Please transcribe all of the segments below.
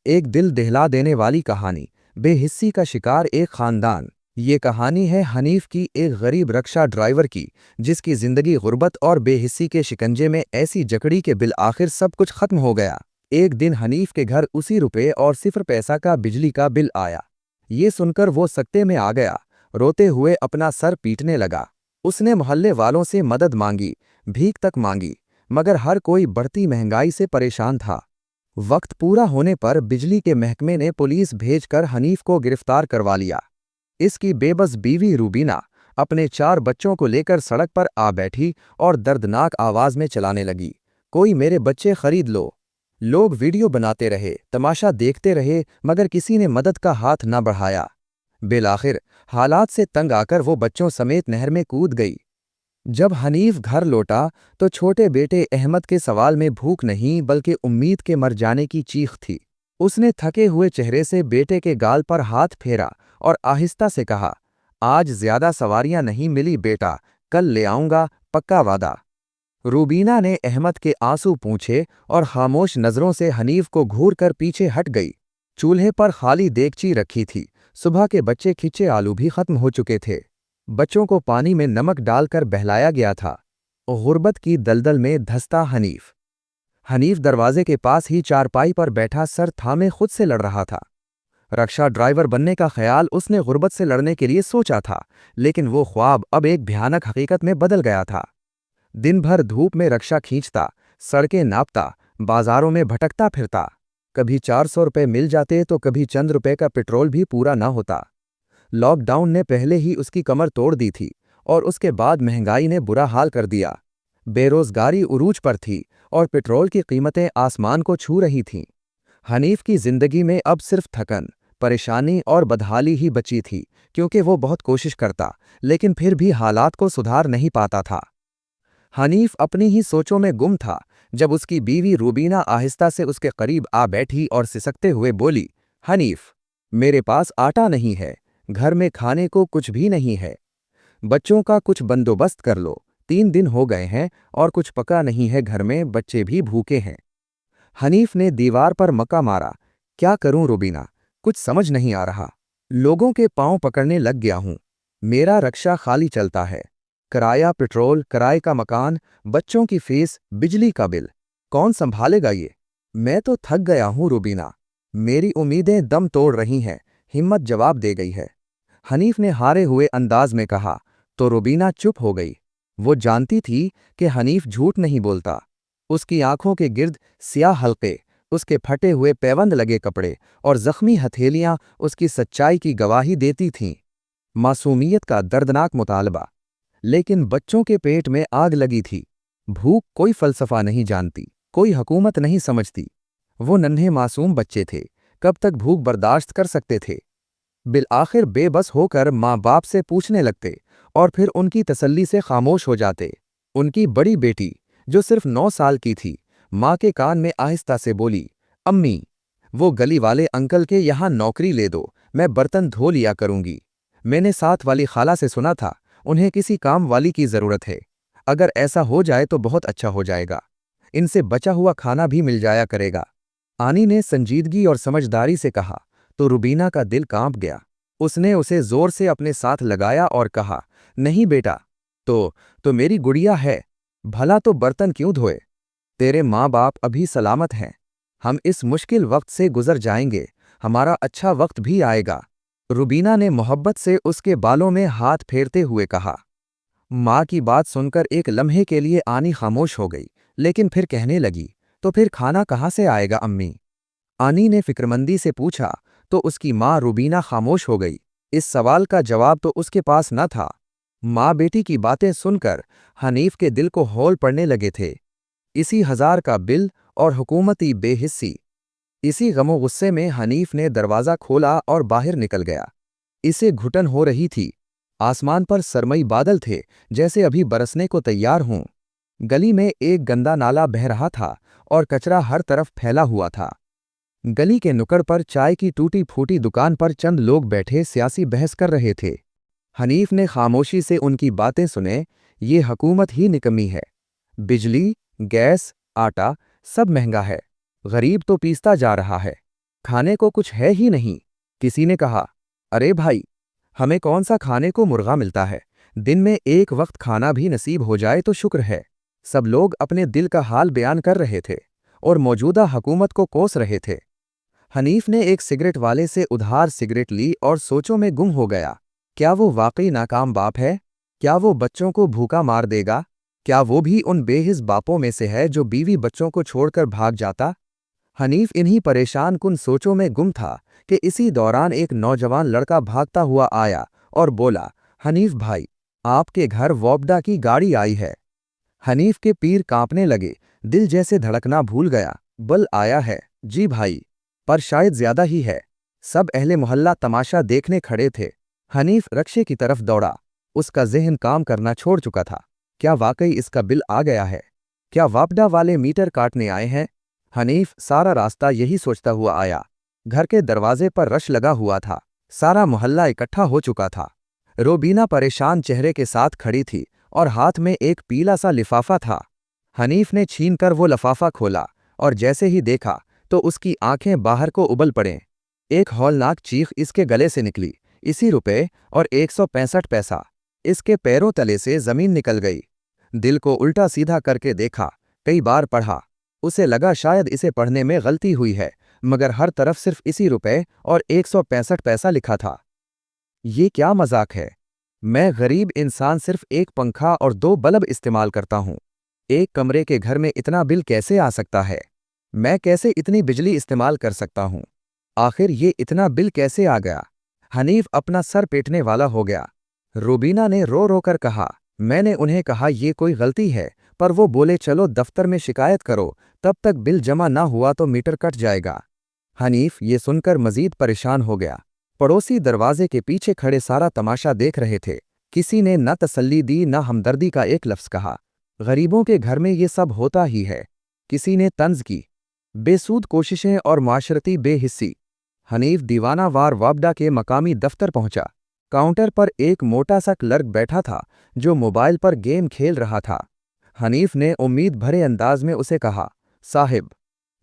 एक दिल दहला देने वाली कहानी, बेहिस्सी का शिकार एक खानदान। ये कहानी है हनीफ की, एक गरीब रक्षा ड्राइवर की, जिसकी जिंदगी गुर्बत और बेहिस्सी के शिकंजे में ऐसी जकड़ी कि बिल आखिर सब कुछ खत्म हो गया। एक दिन हनीफ के घर उसी रुपए और सिर्फ पैसा का बिजली का बिल आया। ये सुनकर वो सकते में आ गया, रोते हुए अपना सर पीटने लगा। उसने मोहल्ले वालों से मदद मांगी, भीख तक मांगी, मगर हर कोई बढ़ती महंगाई से परेशान था। वक्त पूरा होने पर बिजली के महकमे ने पुलिस भेजकर हनीफ को गिरफ्तार करवा लिया। इसकी बेबस बीवी रूबीना अपने 4 बच्चों को लेकर सड़क पर आ बैठी और दर्दनाक आवाज में चलाने लगी, कोई मेरे बच्चे खरीद लो। लोग वीडियो बनाते रहे, तमाशा देखते रहे, मगर किसी ने मदद का हाथ न बढ़ाया। बिलाखिर हालात से तंग आकर वो बच्चों समेत नहर में कूद गई। जब हनीफ घर लौटा तो छोटे बेटे अहमद के सवाल में भूख नहीं बल्कि उम्मीद के मर जाने की चीख थी। उसने थके हुए चेहरे से बेटे के गाल पर हाथ फेरा और आहिस्ता से कहा, आज ज्यादा सवारियां नहीं मिली बेटा, कल ले आऊंगा, पक्का वादा। रूबीना ने अहमद के आंसू पूंछे और खामोश नजरों से हनीफ को घूर कर पीछे हट गई। चूल्हे पर खाली देगची रखी थी, सुबह के बच्चे खिंचे आलू भी खत्म हो चुके थे। बच्चों को पानी में नमक डालकर बहलाया गया था। गुर्बत की दलदल में धंसता हनीफ दरवाजे के पास ही चारपाई पर बैठा सर थामे खुद से लड़ रहा था। रक्षा ड्राइवर बनने का ख्याल उसने गुर्बत से लड़ने के लिए सोचा था, लेकिन वो ख्वाब अब एक भयानक हकीकत में बदल गया था। दिन भर धूप में रक्षा खींचता, सड़कें नापता, बाजारों में भटकता फिरता। कभी 400 रुपए मिल जाते तो कभी चंद रुपए का पेट्रोल भी पूरा ना होता। लॉकडाउन ने पहले ही उसकी कमर तोड़ दी थी और उसके बाद महंगाई ने बुरा हाल कर दिया। बेरोजगारी उरूज पर थी और पेट्रोल की कीमतें आसमान को छू रही थीं। हनीफ की जिंदगी में अब सिर्फ थकन, परेशानी और बदहाली ही बची थी, क्योंकि वो बहुत कोशिश करता, लेकिन फिर भी हालात को सुधार नहीं पाता था। हनीफ अपनी ही सोचों में गुम था जब उसकी बीवी रूबीना आहिस्ता से उसके करीब आ बैठी और सिसकते हुए बोली, हनीफ, मेरे पास आटा नहीं है, घर में खाने को कुछ भी नहीं है। बच्चों का कुछ बंदोबस्त कर लो, 3 दिन हो गए हैं और कुछ पका नहीं है घर में, बच्चे भी भूखे हैं। हनीफ ने दीवार पर मक्का मारा, क्या करूं रूबीना, कुछ समझ नहीं आ रहा। लोगों के पांव पकड़ने लग गया हूं। मेरा रक्षा खाली चलता है, किराया, पेट्रोल, किराए का मकान, बच्चों की फीस, बिजली का बिल, कौन संभालेगा ये? मैं तो थक गया हूं रूबीना। मेरी उम्मीदें दम तोड़ रही हैं, हिम्मत जवाब दे गई है। हनीफ ने हारे हुए अंदाज में कहा, तो रूबीना चुप हो गई। वो जानती थी कि हनीफ झूठ नहीं बोलता। उसकी आंखों के गिर्द स्याह हल्के, उसके फटे हुए पैबंद लगे कपड़े और जख्मी हथेलियां उसकी सच्चाई की गवाही देती थीं। मासूमियत का दर्दनाक मुतालबा। लेकिन बच्चों के पेट में आग लगी थी। भूख कोई फलसफा नहीं जानती, कोई हुकूमत नहीं समझती। वो नन्हे मासूम बच्चे थे, कब तक भूख बर्दाश्त कर सकते थे? बिल आखिर बेबस होकर माँ बाप से पूछने लगते और फिर उनकी तसल्ली से खामोश हो जाते। उनकी बड़ी बेटी, जो सिर्फ 9 साल की थी, माँ के कान में आहिस्ता से बोली, अम्मी, वो गली वाले अंकल के यहाँ नौकरी ले दो, मैं बर्तन धो लिया करूंगी। मैंने साथ वाली खाला से सुना था, उन्हें किसी काम वाली की जरूरत है। अगर ऐसा हो जाए तो बहुत अच्छा हो जाएगा, इनसे बचा हुआ खाना भी मिल जाया करेगा। आनी ने संजीदगी और समझदारी से कहा तो रूबीना का दिल कांप गया। उसने उसे जोर से अपने साथ लगाया और कहा, नहीं बेटा, तो मेरी गुड़िया है, भला तो बर्तन क्यों धोए? तेरे माँ बाप अभी सलामत हैं। हम इस मुश्किल वक्त से गुजर जाएंगे, हमारा अच्छा वक्त भी आएगा। रूबीना ने मोहब्बत से उसके बालों में हाथ फेरते हुए कहा। माँ की बात सुनकर एक लम्हे के लिए आनी खामोश हो गई, लेकिन फिर कहने लगी, तो फिर खाना कहाँ से आएगा अम्मी? आनी ने फिक्रमंदी से पूछा तो उसकी माँ रूबीना खामोश हो गई। इस सवाल का जवाब तो उसके पास न था। माँ बेटी की बातें सुनकर हनीफ के दिल को हौल पड़ने लगे थे। इसी 1000 का बिल और हुकूमती बेहिस्सी, इसी गमो गुस्से में हनीफ ने दरवाज़ा खोला और बाहर निकल गया। इसे घुटन हो रही थी। आसमान पर सरमई बादल थे, जैसे अभी बरसने को तैयार हों। गली में एक गंदा नाला बह रहा था और कचरा हर तरफ फैला हुआ था। गली के नुक्कड़ पर चाय की टूटी फूटी दुकान पर चंद लोग बैठे सियासी बहस कर रहे थे। हनीफ ने खामोशी से उनकी बातें सुने। ये हुकूमत ही निकम्मी है। बिजली, गैस, आटा सब महंगा है। गरीब तो पीसता जा रहा है। खाने को कुछ है ही नहीं। किसी ने कहा, अरे भाई, हमें कौन सा खाने को मुर्गा मिलता है, दिन में एक वक्त खाना भी नसीब हो जाए तो शुक्र है। सब लोग अपने दिल का हाल बयान कर रहे थे और मौजूदा हुकूमत को कोस रहे थे। हनीफ ने एक सिगरेट वाले से उधार सिगरेट ली और सोचों में गुम हो गया। क्या वो वाकई नाकाम बाप है? क्या वो बच्चों को भूखा मार देगा? क्या वो भी उन बेहिस बापों में से है जो बीवी बच्चों को छोड़कर भाग जाता? हनीफ इन्हीं परेशान कुन सोचों में गुम था कि इसी दौरान एक नौजवान लड़का भागता हुआ आया और बोला, हनीफ भाई, आपके घर वॉबडा की गाड़ी आई है। हनीफ के पीर कांपने लगे, दिल जैसे धड़कना भूल गया। बल आया है? जी भाई, पर शायद ज्यादा ही है। सब अहले मोहल्ला तमाशा देखने खड़े थे। हनीफ रक्शे की तरफ दौड़ा। उसका ज़हन काम करना छोड़ चुका था। क्या वाकई इसका बिल आ गया है? क्या वापडा वाले मीटर काटने आए हैं? हनीफ सारा रास्ता यही सोचता हुआ आया। घर के दरवाजे पर रश लगा हुआ था। सारा मोहल्ला इकट्ठा हो चुका था। रोबीना परेशान चेहरे के साथ खड़ी थी और हाथ में एक पीला सा लिफाफा था। हनीफ ने छीनकर वो लिफाफा खोला और जैसे ही देखा तो उसकी आंखें बाहर को उबल पड़ें। एक हौलनाक चीख इसके गले से निकली, इसी रुपए और 165 पैसा। इसके पैरों तले से जमीन निकल गई। दिल को उल्टा सीधा करके देखा, कई बार पढ़ा। उसे लगा शायद इसे पढ़ने में गलती हुई है, मगर हर तरफ सिर्फ इसी रुपए और 165 पैसा लिखा था। ये क्या मजाक है? मैं गरीब इंसान सिर्फ एक पंखा और 2 बल्ब इस्तेमाल करता हूँ। एक कमरे के घर में इतना बिल कैसे आ सकता है? मैं कैसे इतनी बिजली इस्तेमाल कर सकता हूँ? आखिर ये इतना बिल कैसे आ गया? हनीफ अपना सर पीटने वाला हो गया। रूबीना ने रो रो कर कहा, मैंने उन्हें कहा ये कोई गलती है, पर वो बोले चलो दफ्तर में शिकायत करो, तब तक बिल जमा ना हुआ तो मीटर कट जाएगा। हनीफ ये सुनकर मजीद परेशान हो गया। पड़ोसी दरवाजे के पीछे खड़े सारा तमाशा देख रहे थे। किसी ने न तसल्ली दी न हमदर्दी का एक लफ्ज कहा। गरीबों के घर में ये सब होता ही है। किसी ने तंज की, बेसूद कोशिशें और माशरती बेहिस्सी। हनीफ दीवानावार वापडा के मकामी दफ्तर पहुंचा। काउंटर पर एक मोटा सा क्लर्क बैठा था जो मोबाइल पर गेम खेल रहा था। हनीफ ने उम्मीद भरे अंदाज में उसे कहा, साहिब,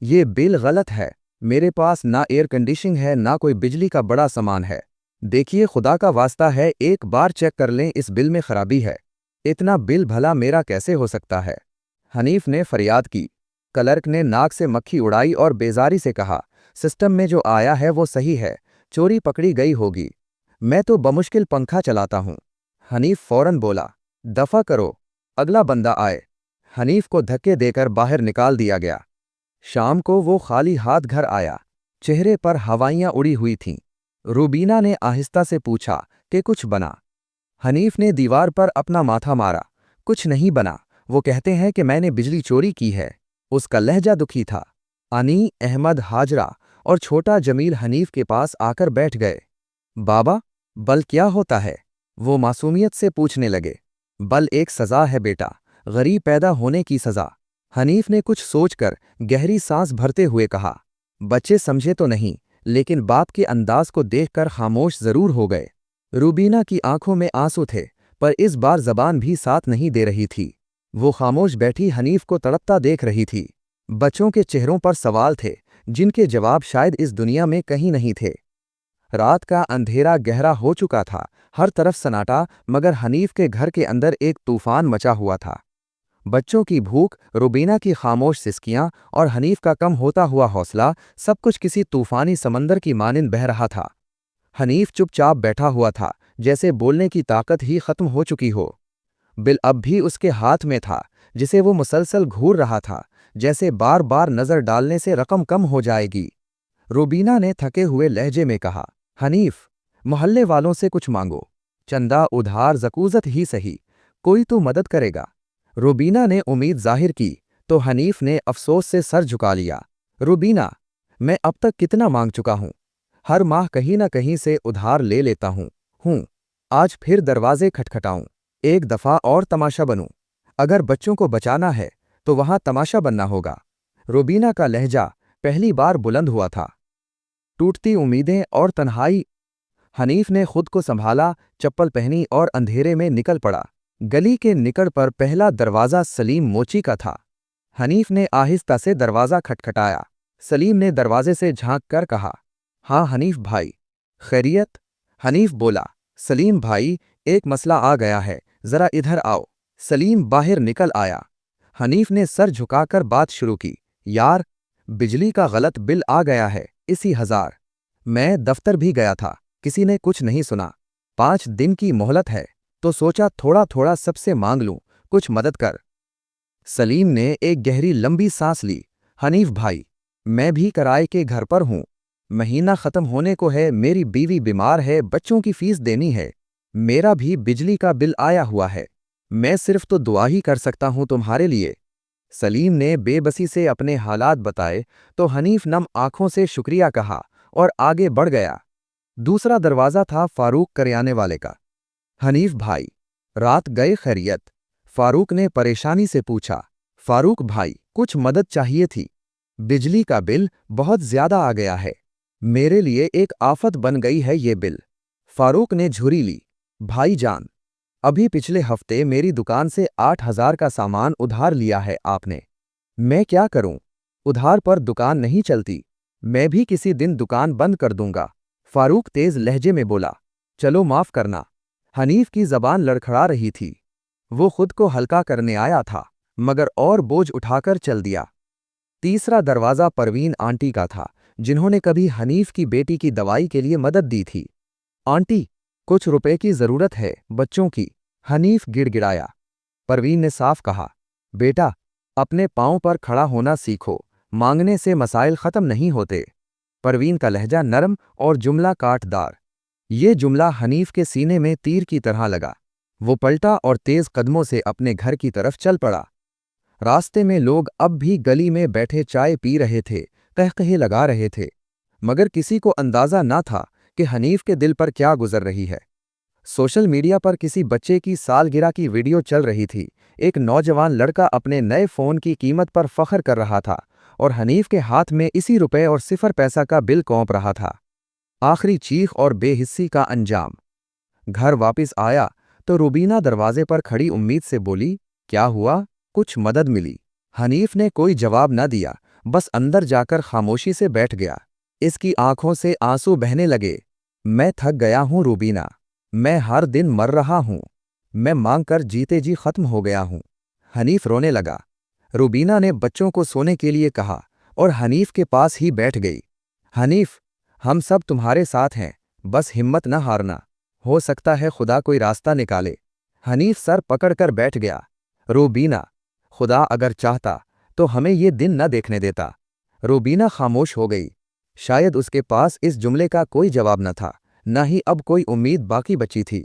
ये बिल गलत है। मेरे पास ना एयर कंडीशनिंग है ना कोई बिजली का बड़ा सामान है। देखिए, खुदा का वास्ता है, एक बार चेक कर लें, इस बिल में खराबी है। इतना बिल भला मेरा कैसे हो सकता है? हनीफ ने फरियाद की। क्लर्क ने नाक से मक्खी उड़ाई और बेजारी से कहा, सिस्टम में जो आया है वो सही है, चोरी पकड़ी गई होगी। मैं तो बमुश्किल पंखा चलाता हूँ। हनीफ फौरन बोला, दफा करो, अगला बंदा आए। हनीफ को धक्के देकर बाहर निकाल दिया गया। शाम को वो खाली हाथ घर आया। चेहरे पर हवाइयां उड़ी हुई थीं। रूबीना ने आहिस्ता से पूछा कि कुछ बना? हनीफ ने दीवार पर अपना माथा मारा। कुछ नहीं बना। वो कहते हैं कि मैंने बिजली चोरी की है। उसका लहजा दुखी था। अनी, अहमद, हाजरा और छोटा जमील हनीफ के पास आकर बैठ गए। बाबा, बल क्या होता है? वो मासूमियत से पूछने लगे। बल एक सज़ा है बेटा, गरीब पैदा होने की सज़ा। हनीफ ने कुछ सोचकर गहरी सांस भरते हुए कहा। बच्चे समझे तो नहीं, लेकिन बाप के अंदाज को देखकर खामोश जरूर हो गए। रूबीना की आंखों में आंसू थे, पर इस बार जबान भी साथ नहीं दे रही थी। वो खामोश बैठी हनीफ को तड़पता देख रही थी। बच्चों के चेहरों पर सवाल थे, जिनके जवाब शायद इस दुनिया में कहीं नहीं थे। रात का अंधेरा गहरा हो चुका था, हर तरफ सन्नाटा, मगर हनीफ के घर के अंदर एक तूफान मचा हुआ था। बच्चों की भूख, रूबीना की खामोश सिसकियां और हनीफ का कम होता हुआ हौसला, सब कुछ किसी तूफानी समंदर की मानिंद बह रहा था। हनीफ चुपचाप बैठा हुआ था, जैसे बोलने की ताकत ही खत्म हो चुकी हो। बिल अब भी उसके हाथ में था, जिसे वो मुसलसल घूर रहा था, जैसे बार बार नजर डालने से रकम कम हो जाएगी। रूबीना ने थके हुए लहजे में कहा, हनीफ, मोहल्ले वालों से कुछ मांगो, चंदा, उधार, जकूजत ही सही, कोई तो मदद करेगा। रूबीना ने उम्मीद जाहिर की, तो हनीफ ने अफसोस से सर झुका लिया। रूबीना, मैं अब तक कितना मांग चुका हूं? हर माह कहीं ना कहीं से उधार ले लेता हूं। आज फिर दरवाजे खटखटाऊं, एक दफा और तमाशा बनूं। अगर बच्चों को बचाना है तो वहां तमाशा बनना होगा। रूबीना का लहजा पहली बार बुलंद हुआ था। टूटती उम्मीदें और तन्हाई। हनीफ ने खुद को संभाला, चप्पल पहनी और अंधेरे में निकल पड़ा। गली के निकड़ पर पहला दरवाजा सलीम मोची का था। हनीफ ने आहिस्ता से दरवाजा खटखटाया। सलीम ने दरवाजे से झांक कर कहा, हाँ हनीफ भाई, खैरियत? हनीफ बोला, सलीम भाई, एक मसला आ गया है, जरा इधर आओ। सलीम बाहर निकल आया। हनीफ ने सर झुकाकर बात शुरू की, यार, बिजली का गलत बिल आ गया है, इसी 1000। मैं दफ्तर भी गया था, किसी ने कुछ नहीं सुना। 5 दिन की मोहलत है, तो सोचा थोड़ा थोड़ा सबसे मांग लूं, कुछ मदद कर। सलीम ने एक गहरी लंबी सांस ली। हनीफ भाई, मैं भी किराए के घर पर हूं, महीना खत्म होने को है, मेरी बीवी बीमार है, बच्चों की फीस देनी है, मेरा भी बिजली का बिल आया हुआ है, मैं सिर्फ तो दुआ ही कर सकता हूं तुम्हारे लिए। सलीम ने बेबसी से अपने हालात बताए तो हनीफ नम आंखों से शुक्रिया कहा और आगे बढ़ गया। दूसरा दरवाजा था फारूक करियाने वाले का। हनीफ भाई, रात गए खैरियत? फारूक ने परेशानी से पूछा। फारूक भाई, कुछ मदद चाहिए थी, बिजली का बिल बहुत ज्यादा आ गया है, मेरे लिए एक आफत बन गई है ये बिल। फारूक ने झुर्री ली। भाई जान, अभी पिछले हफ्ते मेरी दुकान से 8000 का सामान उधार लिया है आपने, मैं क्या करूं? उधार पर दुकान नहीं चलती, मैं भी किसी दिन दुकान बंद कर दूंगा। फारूक तेज लहजे में बोला, चलो माफ करना। हनीफ की जबान लड़खड़ा रही थी, वो खुद को हल्का करने आया था, मगर और बोझ उठाकर चल दिया। तीसरा दरवाजा परवीन आंटी का था, जिन्होंने कभी हनीफ की बेटी की दवाई के लिए मदद दी थी। आंटी, कुछ रुपए की जरूरत है, बच्चों की। हनीफ गिड़गिड़ाया। परवीन ने साफ कहा, बेटा, अपने पांव पर खड़ा होना सीखो, मांगने से मसाइल खत्म नहीं होते। परवीन का लहजा नरम और जुमला काटदार। ये जुमला हनीफ के सीने में तीर की तरह लगा। वो पलटा और तेज कदमों से अपने घर की तरफ चल पड़ा। रास्ते में लोग अब भी गली में बैठे चाय पी रहे थे, कहकहे लगा रहे थे, मगर किसी को अंदाजा ना था कि हनीफ के दिल पर क्या गुजर रही है। सोशल मीडिया पर किसी बच्चे की सालगिरह की वीडियो चल रही थी। एक नौजवान लड़का अपने नए फोन की कीमत पर फख्र कर रहा था और हनीफ के हाथ में इसी रुपए और 0 पैसा का बिल कौंप रहा था। आखिरी चीख और बेहिस्सी का अंजाम। घर वापस आया तो रुबीना दरवाजे पर खड़ी उम्मीद से बोली, क्या हुआ, कुछ मदद मिली? हनीफ ने कोई जवाब न दिया, बस अंदर जाकर खामोशी से बैठ गया। इसकी आंखों से आंसू बहने लगे। मैं थक गया हूं रुबीना, मैं हर दिन मर रहा हूं, मैं मांग कर जीते जी खत्म हो गया हूं। हनीफ रोने लगा। रुबीना ने बच्चों को सोने के लिए कहा और हनीफ के पास ही बैठ गई। हनीफ, हम सब तुम्हारे साथ हैं, बस हिम्मत न हारना, हो सकता है खुदा कोई रास्ता निकाले। हनीफ सर पकड़कर बैठ गया। रुबीना, खुदा अगर चाहता तो हमें ये दिन न देखने देता। रुबीना खामोश हो गई। शायद उसके पास इस जुमले का कोई जवाब न था, न ही अब कोई उम्मीद बाकी बची थी।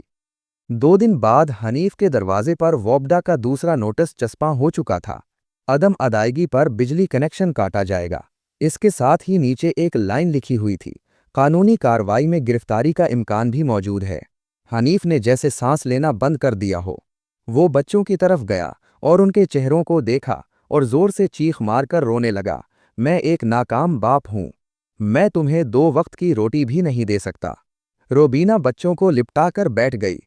2 दिन बाद हनीफ के दरवाजे पर वोबडा का दूसरा नोटिस चस्पा हो चुका था। अदम अदायगी पर बिजली कनेक्शन काटा जाएगा। इसके साथ ही नीचे एक लाइन लिखी हुई थी, कानूनी कार्रवाई में गिरफ्तारी का इम्कान भी मौजूद है। हनीफ ने जैसे सांस लेना बंद कर दिया हो। वो बच्चों की तरफ गया और उनके चेहरों को देखा और जोर से चीख मारकर रोने लगा, मैं एक नाकाम बाप हूं, मैं तुम्हें 2 वक्त की रोटी भी नहीं दे सकता। रुबीना बच्चों को लिपटाकर बैठ गई।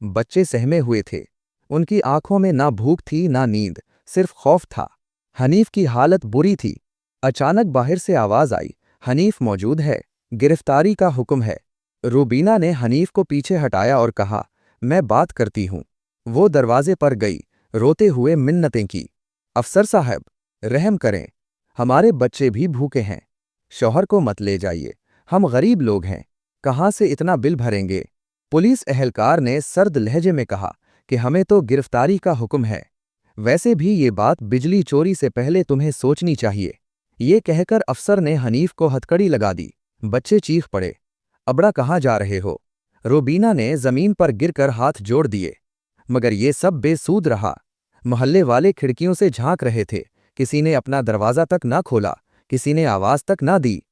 बच्चे सहमे हुए थे, उनकी आंखों में ना भूख थी ना नींद, सिर्फ खौफ था। हनीफ की हालत बुरी थी। अचानक बाहर से आवाज आई, हनीफ मौजूद है, गिरफ्तारी का हुक्म है। रुबीना ने हनीफ को पीछे हटाया और कहा, मैं बात करती हूं। वो दरवाजे पर गई, रोते हुए मिन्नतें की, अफसर साहब, रहम करें, हमारे बच्चे भी भूखे हैं, शौहर को मत ले जाइए, हम गरीब लोग हैं, कहां से इतना बिल भरेंगे? पुलिस एहलकार ने सर्द लहजे में कहा कि हमें तो गिरफ्तारी का हुक्म है, वैसे भी ये बात बिजली चोरी से पहले तुम्हें सोचनी चाहिए। ये कहकर अफसर ने हनीफ को हथकड़ी लगा दी। बच्चे चीख पड़े, अबड़ा कहाँ जा रहे हो? रुबीना ने जमीन पर गिरकर हाथ जोड़ दिए। मगर ये सब बेसूद रहा। मोहल्ले वाले खिड़कियों से झांक रहे थे, किसी ने अपना दरवाजा तक ना खोला, किसी ने आवाज तक ना दी।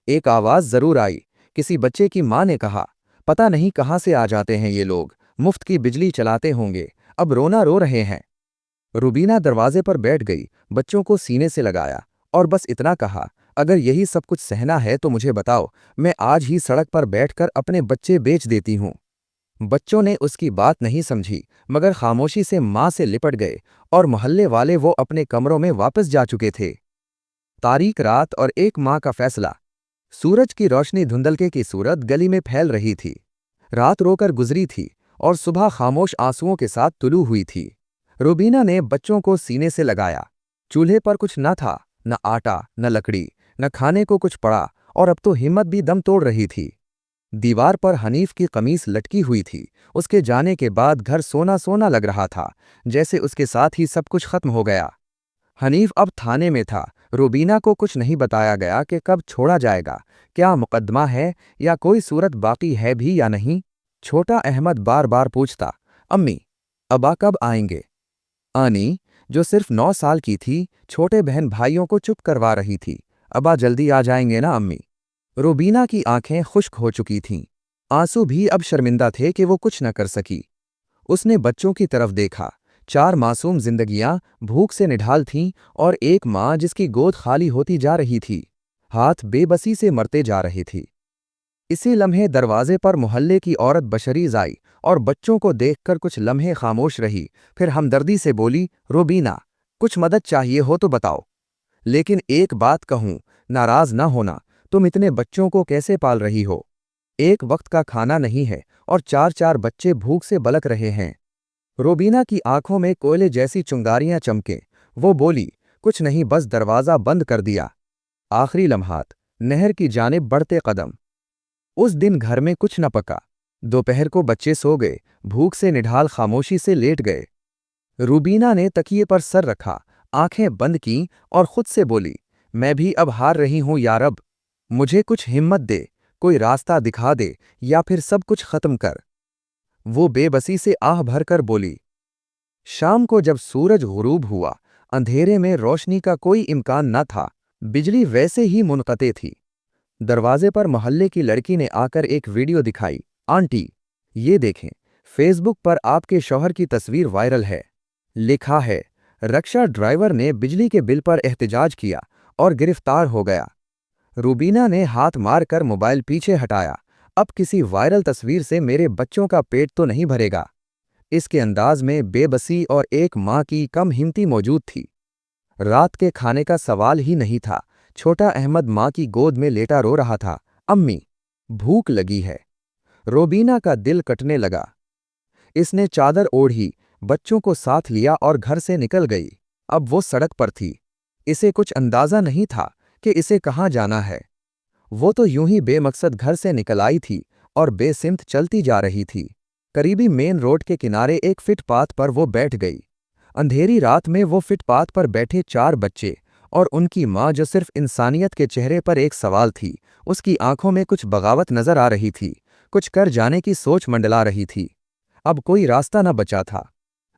एक आवाज जरूर आई, किसी बच्चे की मां ने कहा, पता नहीं कहां से आ जाते हैं ये लोग, मुफ्त की बिजली चलाते होंगे, अब रोना रो रहे हैं। रुबीना दरवाजे पर बैठ गई, बच्चों को सीने से लगाया और बस इतना कहा, अगर यही सब कुछ सहना है तो मुझे बताओ, मैं आज ही सड़क पर बैठकर अपने बच्चे बेच देती हूं। बच्चों ने उसकी बात नहीं समझी, मगर खामोशी से मां से लिपट गए और मोहल्ले वाले वो अपने कमरों में वापस जा चुके थे। तारीक रात और एक माँ का फैसला। सूरज की रोशनी धुंधलके की सूरत गली में फैल रही थी। रात रोकर गुजरी थी और सुबह खामोश आंसुओं के साथ तुलू हुई थी। रूबीना ने बच्चों को सीने से लगाया। चूल्हे पर कुछ न था, न आटा, न लकड़ी, न खाने को कुछ पड़ा, और अब तो हिम्मत भी दम तोड़ रही थी। दीवार पर हनीफ की कमीज लटकी हुई थी। उसके जाने के बाद घर सोना सोना लग रहा था, जैसे उसके साथ ही सब कुछ खत्म हो गया। हनीफ अब थाने में था। रूबीना को कुछ नहीं बताया गया कि कब छोड़ा जाएगा, क्या मुकदमा है, या कोई सूरत बाकी है भी या नहीं। छोटा अहमद बार बार पूछता, अम्मी, अबा कब आएंगे? आनी, जो सिर्फ 9 साल की थी, छोटे बहन भाइयों को चुप करवा रही थी, अबा जल्दी आ जाएंगे ना अम्मी। रूबीना की आंखें खुश्क हो चुकी थीं। आंसू भी अब शर्मिंदा थे कि वो कुछ न कर सकी। उसने बच्चों की तरफ देखा। 4 मासूम जिंदगियां भूख से निढाल थीं और एक माँ जिसकी गोद खाली होती जा रही थी। हाथ बेबसी से मरते जा रहे थे। इसी लम्हे दरवाजे पर मोहल्ले की औरत बशरीज आई और बच्चों को देखकर कुछ लम्हे खामोश रही, फिर हमदर्दी से बोली, रूबीना, कुछ मदद चाहिए हो तो बताओ। लेकिन एक बात कहूं, नाराज ना होना, तुम इतने बच्चों को कैसे पाल रही हो? एक वक्त का खाना नहीं है और 4-4 बच्चे भूख से बलक रहे हैं। रूबीना की आंखों में कोयले जैसी चिंगारियां चमके। वो बोली, कुछ नहीं, बस दरवाजा बंद कर दिया। आखिरी लम्हात, नहर की जानिब बढ़ते कदम। उस दिन घर में कुछ न पका। दोपहर को बच्चे सो गए, भूख से निढाल खामोशी से लेट गए। रूबीना ने तकिए पर सर रखा, आंखें बंद कीं और खुद से बोली, मैं भी अब हार रही हूं या रब, मुझे कुछ हिम्मत दे, कोई रास्ता दिखा दे, या फिर सब कुछ खत्म कर। वो बेबसी से आह भरकर बोली। शाम को जब सूरज गुरूब हुआ, अंधेरे में रोशनी का कोई इम्कान न था। बिजली वैसे ही मुनक़ते थी। दरवाजे पर मोहल्ले की लड़की ने आकर एक वीडियो दिखाई। आंटी, ये देखें, फेसबुक पर आपके शौहर की तस्वीर वायरल है। लिखा है, रक्षा ड्राइवर ने बिजली के बिल पर एहतजाज किया और गिरफ्तार हो गया। रूबीना ने हाथ मारकर मोबाइल पीछे हटाया। अब किसी वायरल तस्वीर से मेरे बच्चों का पेट तो नहीं भरेगा। इसके अंदाज में बेबसी और एक माँ की कम हिम्मती मौजूद थी। रात के खाने का सवाल ही नहीं था। छोटा अहमद माँ की गोद में लेटा रो रहा था, अम्मी, भूख लगी है। रूबीना का दिल कटने लगा। इसने चादर ओढ़ी, बच्चों को साथ लिया और घर से निकल गई। अब वो सड़क पर थी। इसे कुछ अंदाजा नहीं था कि इसे कहाँ जाना है। वो तो यूं ही बेमकसद घर से निकल आई थी और बेसिम्त चलती जा रही थी। करीबी मेन रोड के किनारे एक फुटपाथ पर वो बैठ गई। अंधेरी रात में वो फुटपाथ पर बैठे 4 बच्चे और उनकी माँ, जो सिर्फ इंसानियत के चेहरे पर एक सवाल थी, उसकी आंखों में कुछ बगावत नजर आ रही थी, कुछ कर जाने की सोच मंडला रही थी। अब कोई रास्ता न बचा था।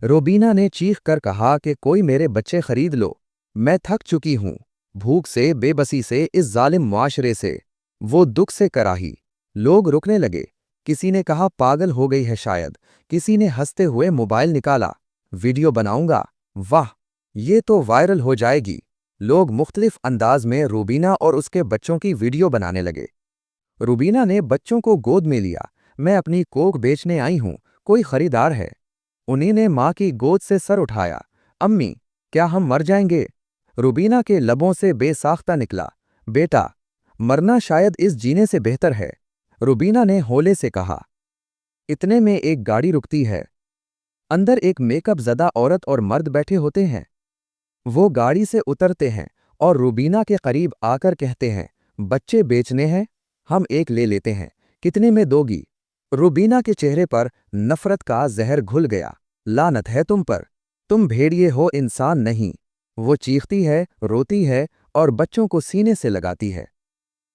रूबीना ने चीख कर कहा कि कोई मेरे बच्चे खरीद लो, मैं थक चुकी हूं, भूख से, बेबसी से, इस जालिम मुआशरे से। वो दुख से कराही। लोग रुकने लगे। किसी ने कहा पागल हो गई है शायद, किसी ने हंसते हुए मोबाइल निकाला, वीडियो बनाऊंगा, वाह, ये तो वायरल हो जाएगी। लोग मुख्तलिफ अंदाज में रूबीना और उसके बच्चों की वीडियो बनाने लगे। रूबीना ने बच्चों को गोद में लिया, मैं अपनी कोख बेचने आई हूं, कोई खरीदार है? उन्हीं ने माँ की गोद से सर उठाया, अम्मी, क्या हम मर जाएंगे? रूबीना के लबों से बेसाख्ता निकला, बेटा, मरना शायद इस जीने से बेहतर है। रूबीना ने होले से कहा। इतने में एक गाड़ी रुकती है। अंदर एक मेकअप ज़दा औरत और मर्द बैठे होते हैं। वो गाड़ी से उतरते हैं और रूबीना के करीब आकर कहते हैं, बच्चे बेचने हैं, हम एक ले लेते हैं, कितने में दोगी? रूबीना के चेहरे पर नफरत का जहर घुल गया। लानत है तुम पर, तुम भेड़िए हो, इंसान नहीं। वो चीखती है, रोती है और बच्चों को सीने से लगाती है।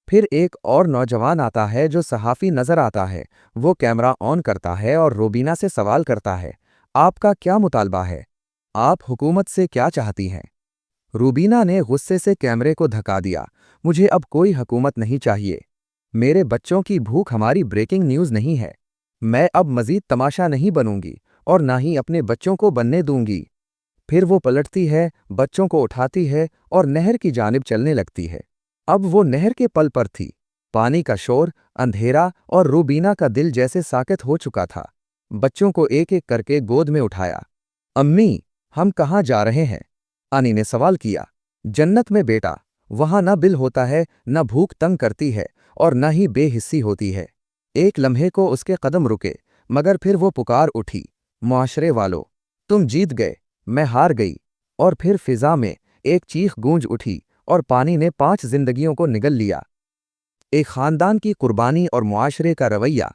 फिर एक और नौजवान आता है जो सहाफ़ी नजर आता है। वो कैमरा ऑन करता है और रूबीना से सवाल करता है, आपका क्या मुतालबा है? आप हुकूमत से क्या चाहती हैं? रूबीना ने गुस्से से कैमरे को धका दिया, मुझे अब कोई हुकूमत नहीं चाहिए। मेरे बच्चों की भूख हमारी ब्रेकिंग न्यूज़ नहीं है। मैं अब मजीद तमाशा नहीं बनूंगी और ना ही अपने बच्चों को बनने दूंगी। फिर वो पलटती है, बच्चों को उठाती है और नहर की जानिब चलने लगती है। अब वो नहर के पल पर थी। पानी का शोर, अंधेरा और रूबीना का दिल जैसे साकित हो चुका था। बच्चों को एक एक करके गोद में उठाया। अम्मी, हम कहाँ जा रहे हैं? आनी ने सवाल किया। जन्नत में बेटा, वहाँ न बिल होता है, न भूख तंग करती है और न ही बेहिस्सी होती है। एक लम्हे को उसके कदम रुके, मगर फिर वो पुकार उठी, मुआशरे वालों, तुम जीत गए, मैं हार गई। और फिर फिजा में एक चीख गूंज उठी और पानी ने 5 जिंदगियों को निगल लिया। एक खानदान की कुर्बानी और मुआशरे का रवैया।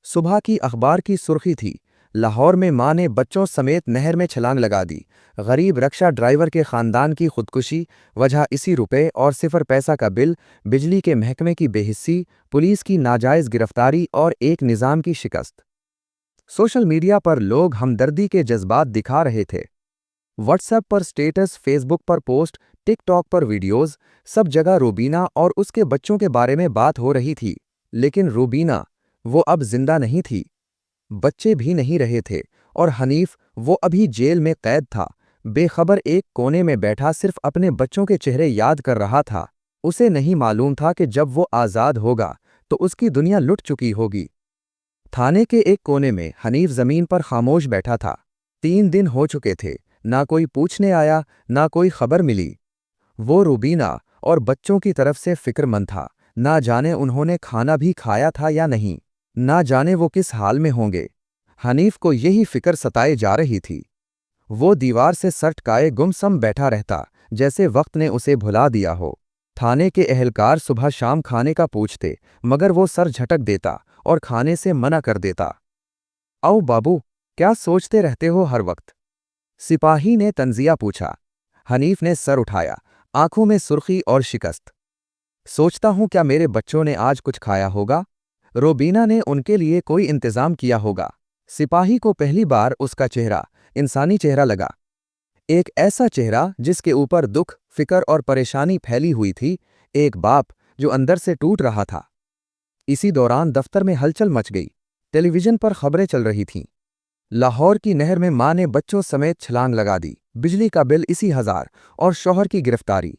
सुबह की अखबार की सुर्खी थी, लाहौर में मां ने बच्चों समेत नहर में छलांग लगा दी। गरीब रक्षा ड्राइवर के खानदान की खुदकुशी, वजह इसी रुपए और सिफर पैसा का बिल, बिजली के महकमे की बेहिस्सी, पुलिस की नाजायज गिरफ्तारी और एक निजाम की शिकस्त। सोशल मीडिया पर लोग हमदर्दी के जज्बात दिखा रहे थे। व्हाट्सएप पर स्टेटस, फेसबुक पर पोस्ट, टिकटॉक पर वीडियोस, सब जगह रूबीना और उसके बच्चों के बारे में बात हो रही थी। लेकिन रूबीना, वो अब जिंदा नहीं थी, बच्चे भी नहीं रहे थे, और हनीफ, वो अभी जेल में कैद था, बेखबर एक कोने में बैठा सिर्फ अपने बच्चों के चेहरे याद कर रहा था। उसे नहीं मालूम था कि जब वो आज़ाद होगा तो उसकी दुनिया लुट चुकी होगी। थाने के एक कोने में हनीफ जमीन पर खामोश बैठा था। 3 दिन हो चुके थे, ना कोई पूछने आया, ना कोई खबर मिली। वो रूबीना और बच्चों की तरफ से फिक्रमंद था, ना जाने उन्होंने खाना भी खाया था या नहीं, ना जाने वो किस हाल में होंगे। हनीफ को यही फिक्र सताए जा रही थी। वो दीवार से सर टकाए गुमसम बैठा रहता, जैसे वक्त ने उसे भुला दिया हो। थाने के एहलकार सुबह शाम खाने का पूछते, मगर वो सर झटक देता और खाने से मना कर देता। आओ बाबू, क्या सोचते रहते हो हर वक्त? सिपाही ने तंजिया पूछा। हनीफ ने सर उठाया, आंखों में सुर्खी और शिकस्त। सोचता हूं क्या मेरे बच्चों ने आज कुछ खाया होगा, रोबीना ने उनके लिए कोई इंतजाम किया होगा। सिपाही को पहली बार उसका चेहरा इंसानी चेहरा लगा, एक ऐसा चेहरा जिसके ऊपर दुख, फिक्र और परेशानी फैली हुई थी, एक बाप जो अंदर से टूट रहा था। इसी दौरान दफ्तर में हलचल मच गई। टेलीविजन पर खबरें चल रही थीं। लाहौर की नहर में मां ने बच्चों समेत छलांग लगा दी, बिजली का बिल इसी हजार, और शौहर की गिरफ्तारी।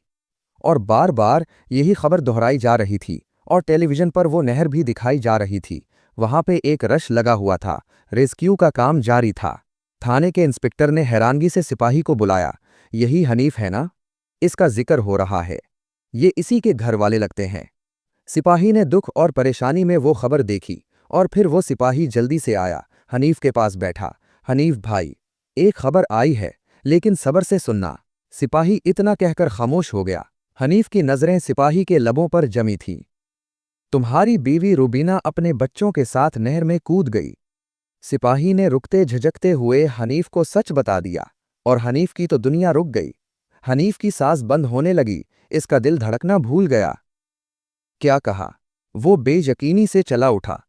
और बार बार यही खबर दोहराई जा रही थी, और टेलीविजन पर वो नहर भी दिखाई जा रही थी। वहां पे एक रश लगा हुआ था, रेस्क्यू का काम जारी था। थाने के इंस्पेक्टर ने हैरानगी से सिपाही को बुलाया। यही हनीफ है ना? इसका जिक्र हो रहा है, ये इसी के घर वाले लगते हैं। सिपाही ने दुख और परेशानी में वो खबर देखी, और फिर वो सिपाही जल्दी से आया, हनीफ के पास बैठा। हनीफ भाई, एक खबर आई है, लेकिन सब्र से सुनना। सिपाही इतना कहकर खामोश हो गया। हनीफ की नजरें सिपाही के लबों पर जमी थीं। तुम्हारी बीवी रूबीना अपने बच्चों के साथ नहर में कूद गई। सिपाही ने रुकते झिझकते हुए हनीफ को सच बता दिया, और हनीफ की तो दुनिया रुक गई। हनीफ की सांस बंद होने लगी, इसका दिल धड़कना भूल गया। क्या कहा? वो बेयकीनी से चला उठा।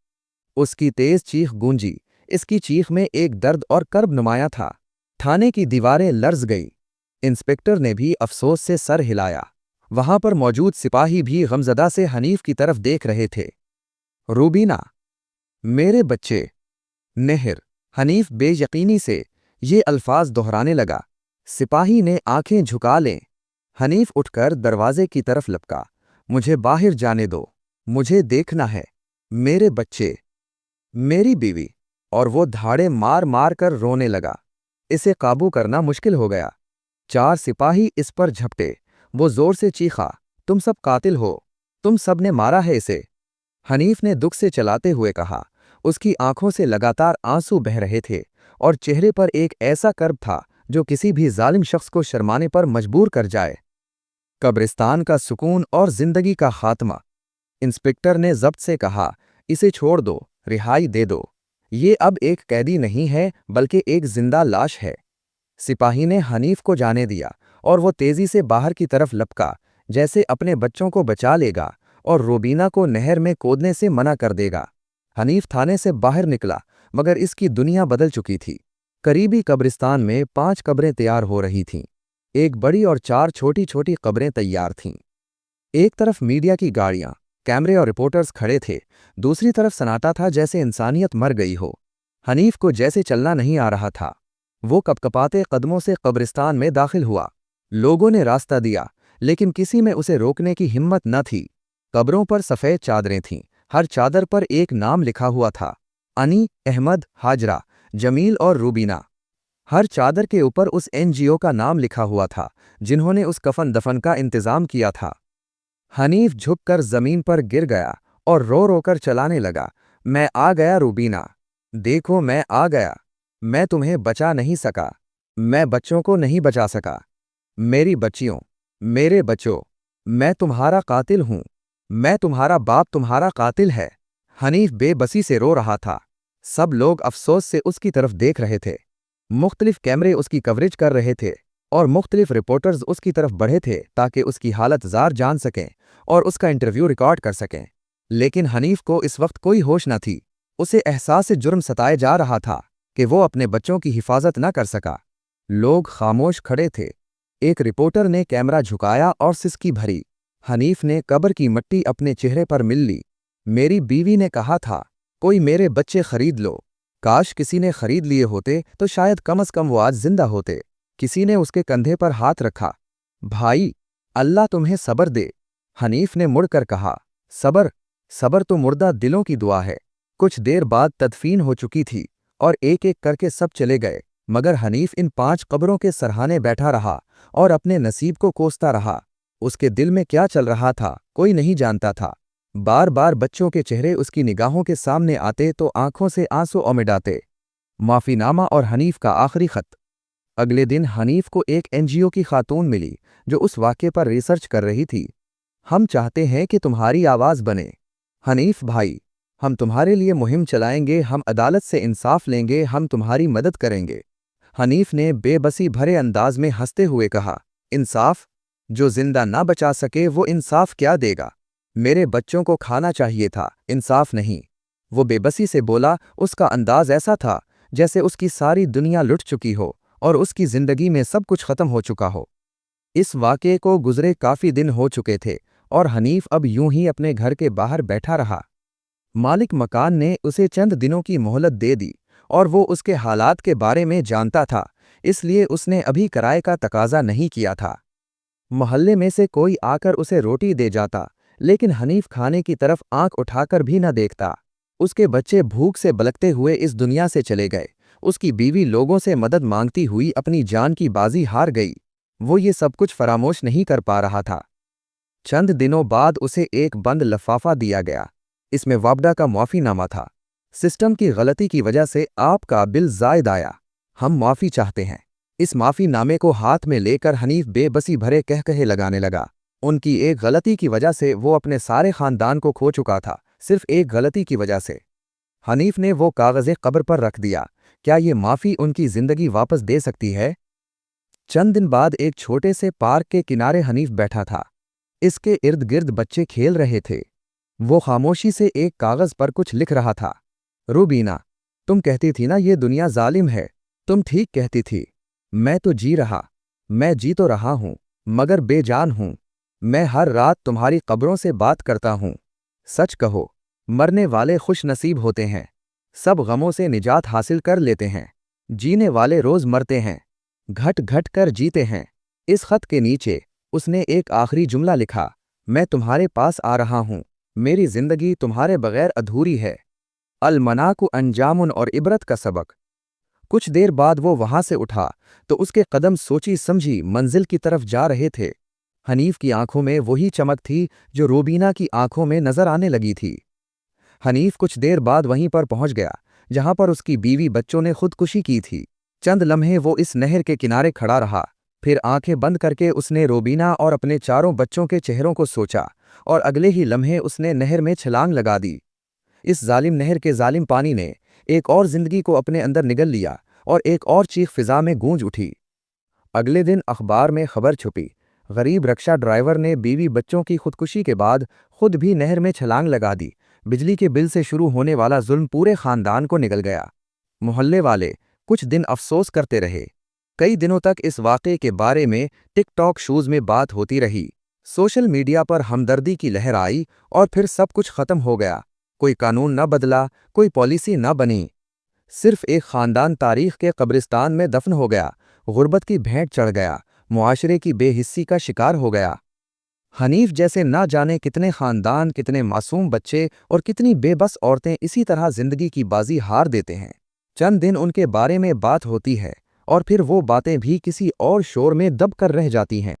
उसकी तेज चीख गूंजी, इसकी चीख में एक दर्द और कर्ब नुमाया था। थाने की दीवारें लर्ज गई। इंस्पेक्टर ने भी अफसोस से सर हिलाया। वहां पर मौजूद सिपाही भी गमजदा से हनीफ की तरफ देख रहे थे। रूबीना, मेरे बच्चे, नहर। हनीफ बेयकीनी से ये अल्फाज दोहराने लगा। सिपाही ने आंखें झुका लें। हनीफ उठकर दरवाजे की तरफ लपका। मुझे बाहर जाने दो, मुझे देखना है, मेरे बच्चे, मेरी बीवी। और वो धाड़े मार मार कर रोने लगा। इसे काबू करना मुश्किल हो गया। 4 सिपाही इस पर झपटे। वो जोर से चीखा, तुम सब कातिल हो, तुम सब ने मारा है इसे। हनीफ ने दुख से चलाते हुए कहा। उसकी आंखों से लगातार आंसू बह रहे थे, और चेहरे पर एक ऐसा कर्ब था जो किसी भी जालिम शख्स को शर्माने पर मजबूर कर जाए। कब्रिस्तान का सुकून और जिंदगी का खात्मा। इंस्पेक्टर ने जब्त से कहा, इसे छोड़ दो, रिहाई दे दो। ये अब एक कैदी नहीं है, बल्कि एक जिंदा लाश है। सिपाही ने हनीफ को जाने दिया, और वो तेजी से बाहर की तरफ लपका, जैसे अपने बच्चों को बचा लेगा और रूबीना को नहर में कूदने से मना कर देगा। हनीफ थाने से बाहर निकला, मगर इसकी दुनिया बदल चुकी थी। करीबी कब्रिस्तान में 5 कब्रें तैयार हो रही थीं। एक बड़ी और 4 छोटी छोटी कब्रें तैयार थीं। एक तरफ मीडिया की गाड़ियां, कैमरे और रिपोर्टर्स खड़े थे, दूसरी तरफ सन्नाटा था, जैसे इंसानियत मर गई हो। हनीफ को जैसे चलना नहीं आ रहा था। वो कपकपाते कदमों से कब्रिस्तान में दाखिल हुआ। लोगों ने रास्ता दिया, लेकिन किसी में उसे रोकने की हिम्मत न थी। कब्रों पर सफ़ेद चादरें थीं, हर चादर पर एक नाम लिखा हुआ था, अनी, अहमद, हाजरा, जमील और रूबीना। हर चादर के ऊपर उस एनजीओ का नाम लिखा हुआ था जिन्होंने उस कफन दफन का इंतजाम किया था। हनीफ झुककर जमीन पर गिर गया और रो रो कर चलाने लगा, मैं आ गया रूबीना, देखो मैं आ गया, मैं तुम्हें बचा नहीं सका, मैं बच्चों को नहीं बचा सका, मेरी बच्चियों, मेरे बच्चों, मैं तुम्हारा कातिल हूं, मैं तुम्हारा बाप तुम्हारा कातिल है। हनीफ बेबसी से रो रहा था। सब लोग अफसोस से उसकी तरफ देख रहे थे। मुख्तलिफ कैमरे उसकी कवरेज कर रहे थे और मुख्तलिफ रिपोर्टर्स उसकी तरफ बढ़े थे ताकि उसकी हालत जार जान सकें और उसका इंटरव्यू रिकॉर्ड कर सकें। लेकिन हनीफ को इस वक्त कोई होश न थी। उसे एहसास जुर्म सताए जा रहा था कि वो अपने बच्चों की हिफाजत न कर सका। लोग खामोश खड़े थे। एक रिपोर्टर ने कैमरा झुकाया और सिसकी भरी। हनीफ ने कब्र की मिट्टी अपने चेहरे पर मिल ली। मेरी बीवी ने कहा था, कोई मेरे बच्चे खरीद लो। काश किसी ने खरीद लिए होते तो शायद कम से कम वो आज जिंदा होते। किसी ने उसके कंधे पर हाथ रखा। भाई, अल्लाह तुम्हें सब्र दे। हनीफ ने मुड़कर कहा, सब्र? सब्र तो मुर्दा दिलों की दुआ है। कुछ देर बाद तदफीन हो चुकी थी और एक एक करके सब चले गए, मगर हनीफ इन 5 कब्रों के सरहाने बैठा रहा और अपने नसीब को कोसता रहा। उसके दिल में क्या चल रहा था कोई नहीं जानता था। बार बार बच्चों के चेहरे उसकी निगाहों के सामने आते तो आंखों से आंसू उमड़ाते। माफीनामा और हनीफ का आखिरी खत। अगले दिन हनीफ को एक एनजीओ की खातून मिली जो उस वाक़े पर रिसर्च कर रही थी। हम चाहते हैं कि तुम्हारी आवाज़ बने। हनीफ भाई, हम तुम्हारे लिए मुहिम चलाएंगे, हम अदालत से इंसाफ लेंगे, हम तुम्हारी मदद करेंगे। हनीफ ने बेबसी भरे अंदाज में हंसते हुए कहा, इंसाफ? जो जिंदा ना बचा सके वो इंसाफ क्या देगा? मेरे बच्चों को खाना चाहिए था, इंसाफ नहीं। वो बेबसी से बोला। उसका अंदाज ऐसा था जैसे उसकी सारी दुनिया लुट चुकी हो और उसकी जिंदगी में सब कुछ खत्म हो चुका हो। इस वाक़े को गुजरे काफ़ी दिन हो चुके थे और हनीफ अब यूं ही अपने घर के बाहर बैठा रहा। मालिक मकान ने उसे चंद दिनों की मोहलत दे दी और वो उसके हालात के बारे में जानता था, इसलिए उसने अभी किराए का तकाजा नहीं किया था। मोहल्ले में से कोई आकर उसे रोटी दे जाता, लेकिन हनीफ खाने की तरफ आंख उठाकर भी न देखता। उसके बच्चे भूख से बलकते हुए इस दुनिया से चले गए। उसकी बीवी लोगों से मदद मांगती हुई अपनी जान की बाजी हार गई। वो ये सब कुछ फरामोश नहीं कर पा रहा था। चंद दिनों बाद उसे एक बंद लफाफा दिया गया। इसमें वापडा का माफ़ीनामा था। सिस्टम की गलती की वजह से आपका बिल ज़ायद आया, हम माफ़ी चाहते हैं। इस माफ़ीनामे को हाथ में लेकर हनीफ बेबसी भरे कहकहे लगाने लगा। उनकी एक गलती की वजह से वो अपने सारे खानदान को खो चुका था, सिर्फ एक गलती की वजह से। हनीफ ने वो कागज़े कब्र पर रख दिया। क्या ये माफ़ी उनकी ज़िंदगी वापस दे सकती है? चंद दिन बाद एक छोटे से पार्क के किनारे हनीफ बैठा था। इसके इर्द गिर्द बच्चे खेल रहे थे। वो खामोशी से एक कागज़ पर कुछ लिख रहा था। रूबीना, तुम कहती थी ना ये दुनिया जालिम है। तुम ठीक कहती थी। मैं तो जी रहा, मैं जी तो रहा हूं, मगर बेजान हूं। मैं हर रात तुम्हारी कब्रों से बात करता हूं। सच कहो, मरने वाले खुश नसीब होते हैं, सब गमों से निजात हासिल कर लेते हैं। जीने वाले रोज मरते हैं, घट घट कर जीते हैं। इस खत के नीचे उसने एक आखिरी जुमला लिखा, मैं तुम्हारे पास आ रहा हूं, मेरी जिंदगी तुम्हारे बगैर अधूरी है। अलमनाकु अंजामुन और इबरत का सबक। कुछ देर बाद वो वहां से उठा तो उसके कदम सोची समझी मंजिल की तरफ जा रहे थे। हनीफ की आंखों में वही चमक थी जो रूबीना की आंखों में नजर आने लगी थी। हनीफ कुछ देर बाद वहीं पर पहुंच गया जहां पर उसकी बीवी बच्चों ने खुदकुशी की थी। चंद लम्हे वो इस नहर के किनारे खड़ा रहा, फिर आंखें बंद करके उसने रूबीना और अपने चारों बच्चों के चेहरों को सोचा और अगले ही लम्हे उसने नहर में छलांग लगा दी। इस जालिम नहर के जालिम पानी ने एक और जिंदगी को अपने अंदर निगल लिया और एक और चीख फिजा में गूंज उठी। अगले दिन अखबार में खबर छुपी, गरीब रक्षा ड्राइवर ने बीवी बच्चों की खुदकुशी के बाद खुद भी नहर में छलांग लगा दी। बिजली के बिल से शुरू होने वाला जुल्म पूरे खानदान को निगल गया। मोहल्ले वाले कुछ दिन अफसोस करते रहे। कई दिनों तक इस वाक़े के बारे में टिकटॉक शोज़ में बात होती रही। सोशल मीडिया पर हमदर्दी की लहर आई और फिर सब कुछ खत्म हो गया। कोई कानून न बदला, कोई पॉलिसी न बनी। सिर्फ एक खानदान तारीख के कब्रिस्तान में दफन हो गया, गुर्बत की भेंट चढ़ गया, मुआशरे की बेहिस्सी का शिकार हो गया। हनीफ जैसे ना जाने कितने खानदान, कितने मासूम बच्चे और कितनी बेबस औरतें इसी तरह जिंदगी की बाजी हार देते हैं। चंद दिन उनके बारे में बात होती है और फिर वो बातें भी किसी और शोर में दब कर रह जाती हैं।